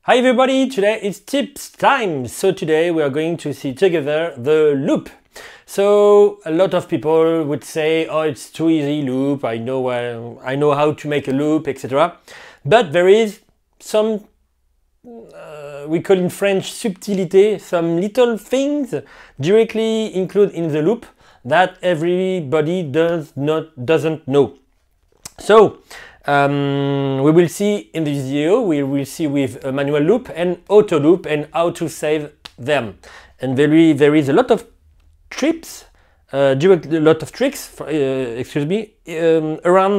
Hi everybody, today it's tips time. So today we are going to see together the loop. So a lot of people would say, oh, it's too easy loop, I know how to make a loop, etc. But there is some, we call in French subtilité, some little things directly included in the loop that everybody doesn't know. So we will see in this video, we will see with a manual loop and auto loop and how to save them. And there is a lot of tricks, around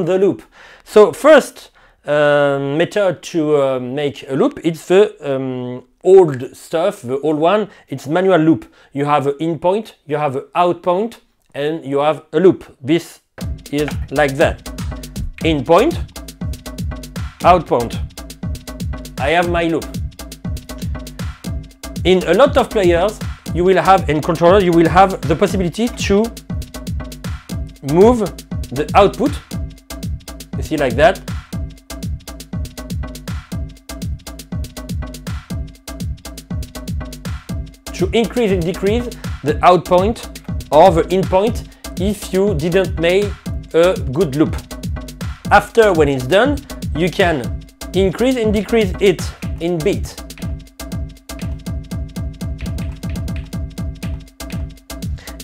the loop. So first method to make a loop, it's the old stuff, the old one, it's manual loop. You have an in point, you have an out point, and you have a loop. This is like that. In point, out point. I have my loop. In a lot of players, you will have, in controller, you will have the possibility to move the output. You see, like that. To increase and decrease the out point or the in point if you didn't make a good loop. After, when it's done, you can increase and decrease it in beat.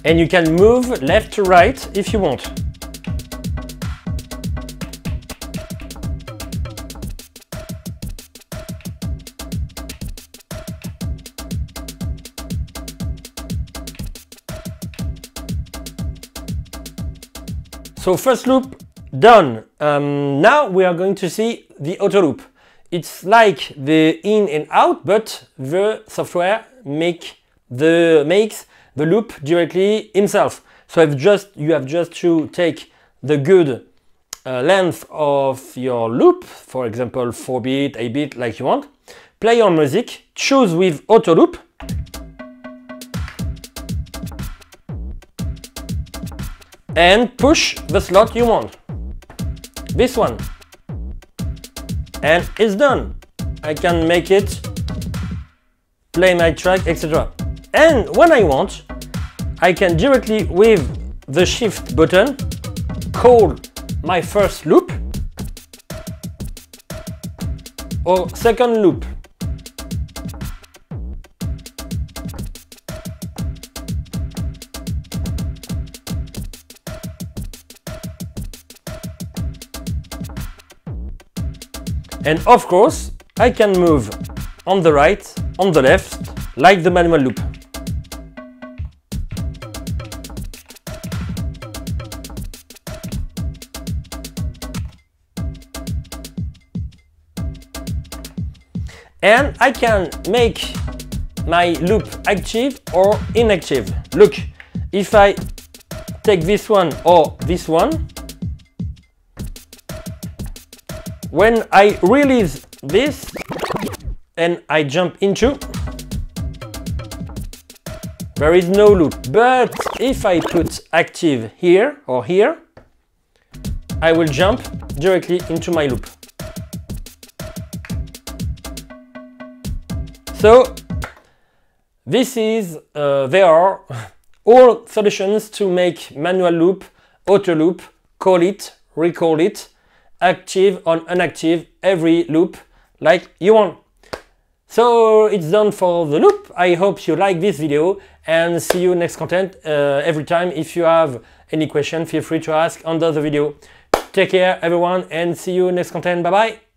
And you can move left to right if you want. So first loop done. Now we are going to see the auto loop. It's like the in and out, but the software makes the loop directly himself. So you have just to take the good length of your loop, for example 4-bit, 8-bit, like you want, play your music, choose with auto loop, and push the slot you want. This one, and it's done. I can make it, play my track, etc. And when I want, I can directly with the shift button call my first loop or second loop. And of course, I can move on the right, on the left, like the manual loop. And I can make my loop active or inactive. Look, if I take this one or this one, when I release this and I jump into, there is no loop. But if I put active here or here, I will jump directly into my loop. So this is, there are all solutions to make manual loop, auto loop, call it, recall it, active or inactive, every loop like you want. So it's done for the loop. I hope you like this video and see you next content. Every time if you have any question, feel free to ask under the video. Take care everyone and see you next content. Bye bye.